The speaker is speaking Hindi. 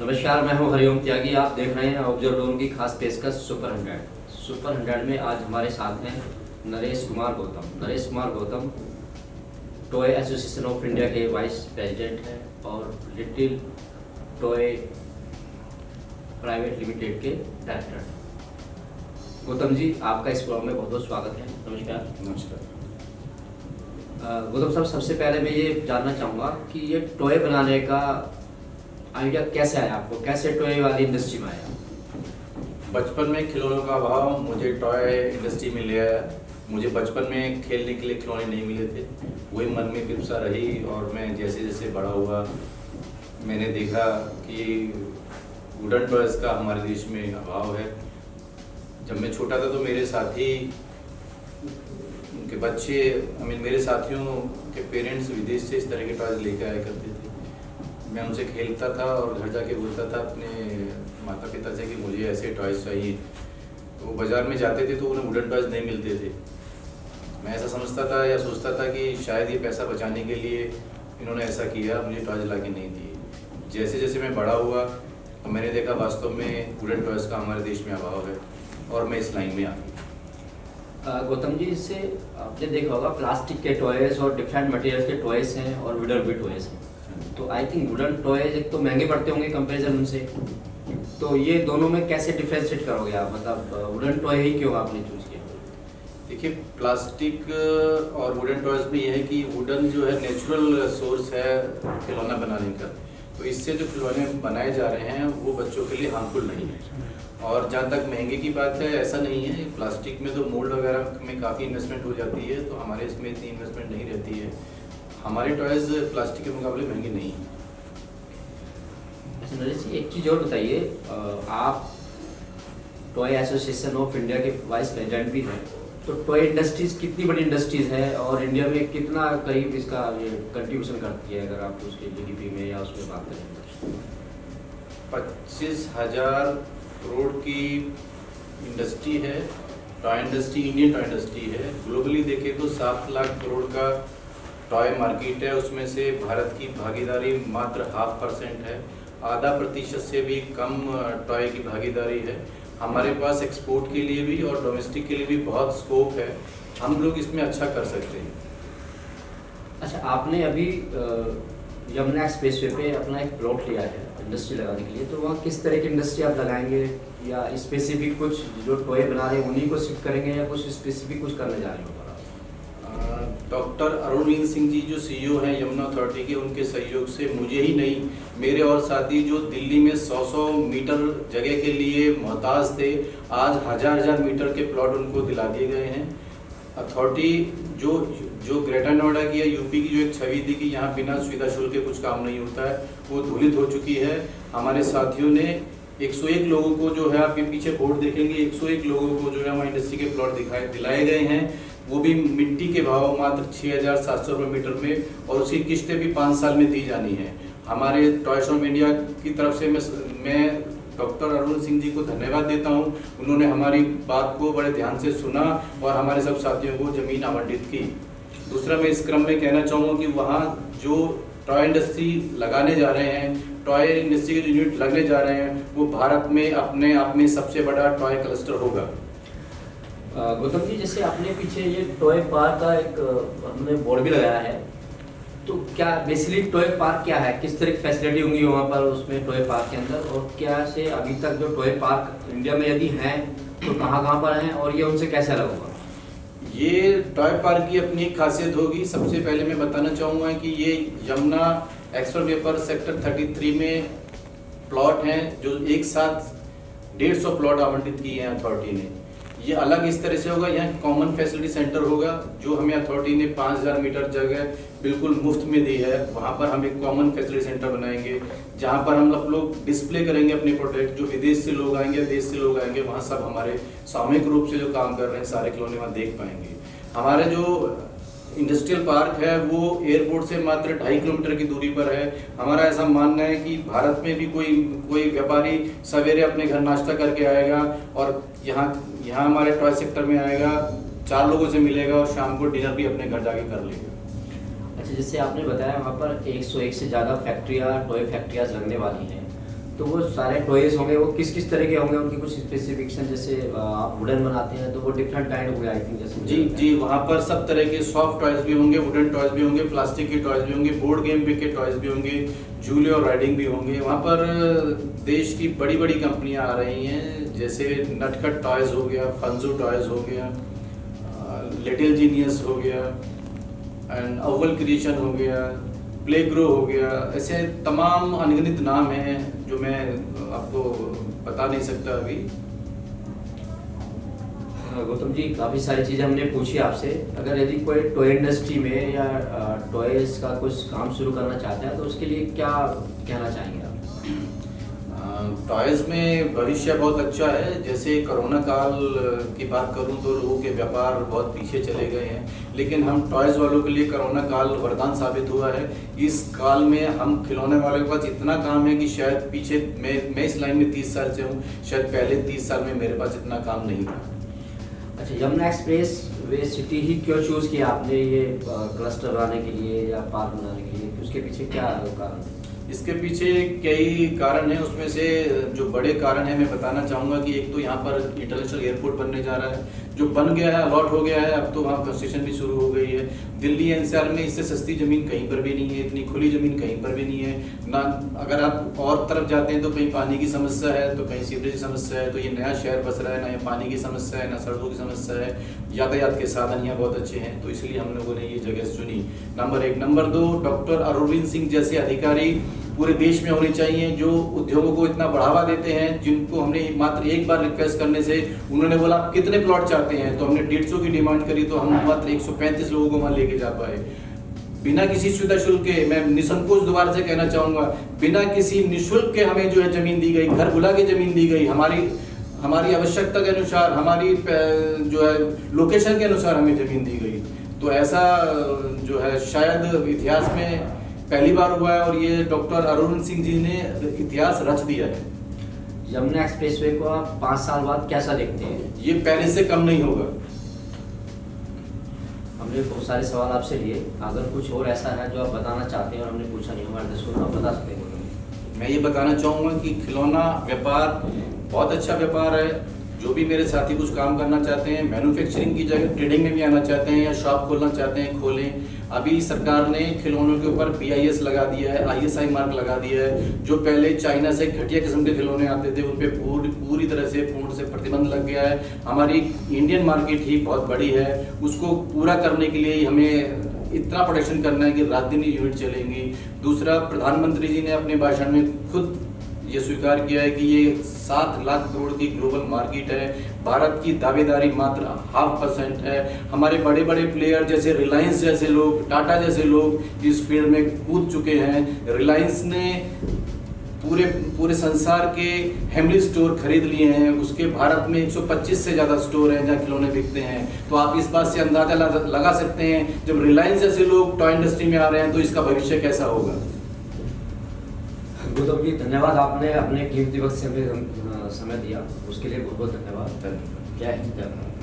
नमस्कार, मैं हूं हरिओम त्यागी। आप देख रहे हैं ऑब्जर्व लोन की खास पेशकश सुपर 100। सुपर 100 में आज हमारे साथ हैं Naresh Kumar Gautam. Naresh Kumar Gautam toy association of India के वाइस प्रेसिडेंट हैं और लिटिल टॉय प्राइवेट लिमिटेड के डायरेक्टर हैं। गौतम जी, आपका इस प्रोग्राम में बहुत बहुत स्वागत है। नमस्कार। नमस्कार। गौतम साहब, सबसे पहले मैं ये जानना चाहूँगा कि ये टॉय बनाने का आइडिया कैसे आया आपको? कैसे टॉय वाली इंडस्ट्री में आया? बचपन में खिलौनों का अभाव मुझे टॉय इंडस्ट्री में ले आया। मुझे बचपन में खेलने के लिए खिलौने नहीं मिले थे, वही मन में विवसा रही और मैं जैसे जैसे बड़ा हुआ मैंने देखा कि वुडन टॉयज़ का हमारे देश में अभाव है। जब मैं छोटा था तो मेरे साथी उनके बच्चे मेरे साथियों के पेरेंट्स विदेश से इस तरह के टॉयज़ लेकर आया करते थे। मैं उनसे खेलता था और घर जाके बोलता था अपने माता पिता से कि मुझे ऐसे टॉयज़ चाहिए। तो वो बाज़ार में जाते थे तो उन्हें वुडन टॉयज़ नहीं मिलते थे। मैं ऐसा समझता था या सोचता था कि शायद ये पैसा बचाने के लिए इन्होंने ऐसा किया, मुझे टॉयज़ ला के नहीं दिए। जैसे जैसे मैं बड़ा हुआ तो मैंने देखा वास्तव में वुडन टॉयज़ का हमारे देश में अभाव है और मैं इस लाइन में आ गया। गौतम जी, इससे आपने देखा होगा प्लास्टिक के टॉयज़ और डिफरेंट मटेरियल्स के टॉयज़ हैं और वुडन भी टॉयज़ हैं। तो आई थिंक वुडन टॉयज़ एक तो महंगे पड़ते होंगे कंपैरिजन उनसे, तो ये दोनों में कैसे डिफरेंशिएट करोगे आप? मतलब वुडन टॉय ही क्यों आपने चूज किया? देखिए, प्लास्टिक और वुडन टॉयज़ में यह है कि वुडन जो है नेचुरल सोर्स है खिलौना बनाने का, तो इससे जो खिलौने बनाए जा रहे हैं वो बच्चों के लिए हार्मफुल नहीं है। और जहाँ तक महंगे की बात है, ऐसा नहीं है। प्लास्टिक में तो मोल्ड वगैरह में काफ़ी इन्वेस्टमेंट हो जाती है, तो हमारे इसमें इतनी इन्वेस्टमेंट नहीं रहती है। हमारे टॉयज़ प्लास्टिक के मुकाबले महंगे नहीं हैं। अच्छा नरेश जी, एक चीज़ और बताइए, आप टॉय एसोसिएशन ऑफ इंडिया के वाइस प्रेसिडेंट भी हैं, तो टॉय इंडस्ट्रीज कितनी बड़ी इंडस्ट्रीज है और इंडिया में कितना करीब इसका ये कंट्रीब्यूशन करती है, अगर आप उसके जीडीपी में या उसमें बात करें? 25,000 करोड़ की इंडस्ट्री है। Toy industry Indian toy industry है। ग्लोबली देखें तो 7 लाख करोड़ का टॉय मार्केट है। उसमें से भारत की भागीदारी मात्र 0.5% है। आधा प्रतिशत से भी कम टॉय की भागीदारी है। हमारे पास एक्सपोर्ट के लिए भी और डोमेस्टिक के लिए भी बहुत स्कोप है। हम लोग इसमें अच्छा कर सकते हैं। अच्छा, आपने अभी यमुना एक्सप्रेसवे पे अपना एक प्लॉट लिया है इंडस्ट्री लगाने के लिए, तो वहाँ किस तरह की इंडस्ट्री आप लगाएंगे? या स्पेसिफिक कुछ जो टॉय बना रहे हैं उन्हीं को शिफ्ट करेंगे या कुछ स्पेसिफिक कुछ करने जा रहे हो? डॉक्टर अरुण सिंह जी जो सीईओ हैं यमुना अथॉरिटी के, उनके सहयोग से मुझे ही नहीं, मेरे और साथी जो दिल्ली में 100 मीटर जगह के लिए मोहताज थे, आज हजार मीटर के प्लॉट उनको दिला दिए गए हैं। अथॉरिटी जो ग्रेटर नोएडा की या यूपी की जो एक छवि थी कि यहाँ बिना सुविधा शुल्क के कुछ काम नहीं होता है, वो धूलित हो चुकी है। हमारे साथियों ने 101 लोगों को जो है, आपके पीछे बोर्ड देखेंगे, 101 लोगों को जो है वहाँ इंडस्ट्री के प्लॉट दिलाए गए हैं। वो भी मिट्टी के भाव मात्र 6,700 रुपये मीटर में, और उसकी किस्तें भी 5 साल में दी जानी है। हमारे टॉयज़ ऑफ इंडिया की तरफ से मैं डॉक्टर अरुण सिंह जी को धन्यवाद देता हूं। उन्होंने हमारी बात को बड़े ध्यान से सुना और हमारे सब साथियों को ज़मीन आवंटित की। दूसरा, मैं इस क्रम में कहना चाहूँगा कि वहाँ जो टॉय इंडस्ट्री लगाने जा रहे हैं, टॉय इंडस्ट्री के जो यूनिट लगने जा रहे हैं, वो भारत में अपने आप में सबसे बड़ा टॉय क्लस्टर होगा। गौतम जी, जैसे अपने पीछे ये टॉय पार्क का एक हमने बोर्ड भी लगाया है, तो क्या बेसिकली टॉय पार्क क्या है? किस तरह की फैसिलिटी होंगी वहाँ पर उसमें टॉय पार्क के अंदर? और क्या से अभी तक जो टॉय पार्क इंडिया में यदि हैं तो कहाँ पर हैं और ये उनसे कैसे अलग होगा? ये टॉय पार्क की अपनी एक खासियत होगी। सबसे पहले मैं बताना चाहूँगा कि ये यमुना एक्सप्रेसवे पर सेक्टर 33 में प्लॉट हैं, जो एक साथ 150 प्लॉट आवंटित किए हैं अथॉरिटी ने। ये अलग इस तरह से होगा, यहाँ कॉमन फैसिलिटी सेंटर होगा, जो हमें अथॉरिटी ने 5,000 मीटर जगह बिल्कुल मुफ्त में दी है। वहाँ पर हम एक कॉमन फैसिलिटी सेंटर बनाएंगे, जहाँ पर हम लोग डिस्प्ले करेंगे अपने प्रोडक्ट। जो विदेश से लोग आएंगे, देश से लोग आएंगे, वहाँ सब हमारे सामूहिक रूप से जो काम कर रहे हैं सारे खिलौने वहाँ देख पाएंगे। हमारे जो इंडस्ट्रियल पार्क है वो एयरपोर्ट से मात्र 2.5 किलोमीटर की दूरी पर है। हमारा ऐसा मानना है कि भारत में भी कोई व्यापारी सवेरे अपने घर नाश्ता करके आएगा और यहाँ हमारे टॉय सेक्टर में आएगा, 4 लोगों से मिलेगा और शाम को डिनर भी अपने घर जाके कर लेगा। अच्छा, जैसे आपने बताया वहाँ पर 101 से ज़्यादा फैक्ट्रियाँ टॉय फैक्ट्रियाँ लगने वाली हैं, तो वो सारे टॉयज होंगे, वो किस किस तरह के होंगे, उनकी कुछ स्पेसिफिकेशन, जैसे आप वुडन बनाते हैं तो वो डिफरेंट काइंड हो गया आई थिंक, जैसे जी जी, वहाँ पर सब तरह के सॉफ्ट टॉयज भी होंगे, वुडन टॉयज भी होंगे, प्लास्टिक के टॉयज भी होंगे, बोर्ड गेम के टॉयज भी होंगे, झूले और राइडिंग भी होंगे। वहाँ पर देश की बड़ी बड़ी कंपनियाँ आ रही हैं, जैसे नटखट टॉयज हो गया, फंजो टॉयज हो गया, लिटिल जीनियस हो गया, एंड अव्वल क्रिएशन हो गया, प्ले ग्रो हो गया। ऐसे तमाम अनगिनत नाम हैं जो मैं आपको बता नहीं सकता अभी। गौतम जी, काफ़ी सारी चीज़ें हमने पूछी आपसे। अगर यदि कोई टॉय इंडस्ट्री में या टॉयज का कुछ काम शुरू करना चाहता है तो उसके लिए क्या कहना चाहेंगे आप? टॉयज में भविष्य बहुत अच्छा है। जैसे कोरोना काल की बात करूं तो लोगों के व्यापार बहुत पीछे चले गए हैं, लेकिन हम टॉयज वालों के लिए कोरोना काल वरदान साबित हुआ है। इस काल में हम खिलौने वालों के पास इतना काम है कि शायद पीछे मैं इस लाइन में 30 साल से हूँ, शायद पहले 30 साल में मेरे पास इतना काम नहीं था। अच्छा, यमुना एक्सप्रेस वे सिटी ही क्यों चूज़ किया आपने ये क्लस्टर बनाने के लिए या पार्क बनाने के लिए? उसके पीछे क्या कारण है? इसके पीछे कई कारण हैं, उसमें से जो बड़े कारण हैं मैं बताना चाहूँगा कि एक तो यहाँ पर इंटरनेशनल एयरपोर्ट बनने जा रहा है, जो बन गया है, अलॉट हो गया है, अब तो वहाँ कंस्ट्रक्शन भी शुरू हो गई है। दिल्ली एनसीआर में इससे सस्ती ज़मीन कहीं पर भी नहीं है, इतनी खुली ज़मीन कहीं पर भी नहीं है ना। अगर आप और तरफ जाते हैं तो कहीं पानी की समस्या है, तो कहीं सीवरेज की समस्या है। तो ये नया शहर बस रहा है, ना यहाँ पानी की समस्या है, ना सड़कों की समस्या है, यातायात के साधन यहाँ बहुत अच्छे हैं, तो इसलिए हम लोगों ने ये जगह चुनी, number 1। Number 2, doctor Arvind Singh जैसे अधिकारी पूरे देश में होने चाहिए, जो उद्योगों को इतना बढ़ावा देते हैं, जिनको हमने मात्र एक बार रिक्वेस्ट करने से उन्होंने बोला आप कितने प्लॉट चाहते हैं, तो हमने 150 की डिमांड करी, तो हम मात्र 135 लोगों को वहाँ लेके जा पाए, बिना किसी सुविधा शुल्क के। मैं निसंकोच दोबारा से कहना चाहूँगा, बिना किसी निःशुल्क के हमें जो है ज़मीन दी गई, घर बुला के ज़मीन दी गई, हमारी आवश्यकता के अनुसार, हमारी जो है लोकेशन के अनुसार हमें ज़मीन दी गई। तो ऐसा जो है शायद इतिहास में पहली बार हुआ है, और ये डॉक्टर अरुण सिंह जी ने इतिहास रच दिया है। यमुना एक्सप्रेसवे को आप 5 साल बाद कैसा देखते हैं? ये पहले से कम नहीं होगा। हमने बहुत सारे सवाल आपसे लिए, अगर कुछ और ऐसा है जो आप बताना चाहते हैं और हमने पूछा नहीं, हमारे दर्शकों को आप बता सकते हैं? मैं ये बताना चाहूँगा कि खिलौना व्यापार बहुत अच्छा व्यापार है। जो भी मेरे साथी कुछ काम करना चाहते हैं, मैन्युफैक्चरिंग की जगह ट्रेडिंग में भी आना चाहते हैं या शॉप खोलना चाहते हैं, खोलें। अभी सरकार ने खिलौनों के ऊपर BIS लगा दिया है, ISI मार्क लगा दिया है। जो पहले चाइना से घटिया किस्म के खिलौने आते थे, उन पे पूरी तरह से पूर्ण से प्रतिबंध लग गया है। हमारी इंडियन मार्केट ही बहुत बड़ी है, उसको पूरा करने के लिए हमें इतना प्रोडक्शन करना है कि रात दिन यूनिट चलेंगी। दूसरा, प्रधानमंत्री जी ने अपने भाषण में खुद ये स्वीकार किया है कि ये 7 लाख करोड़ की ग्लोबल मार्केट है, भारत की दावेदारी मात्र 0.5% है। हमारे बड़े बड़े प्लेयर जैसे रिलायंस जैसे लोग, टाटा जैसे लोग इस फील्ड में कूद चुके हैं। रिलायंस ने पूरे संसार के हेमली स्टोर खरीद लिए हैं, उसके भारत में 125 से ज़्यादा स्टोर हैं जहाँ खिलौने बिकते हैं। तो आप इस बात से अंदाजा लगा सकते हैं, जब रिलायंस जैसे लोग टॉय इंडस्ट्री में आ रहे हैं तो इसका भविष्य कैसा होगा। गौतम जी, धन्यवाद, आपने अपने कीमती वक्त से हमें समय दिया, उसके लिए बहुत बहुत धन्यवाद। जय हिंद, जय भारत।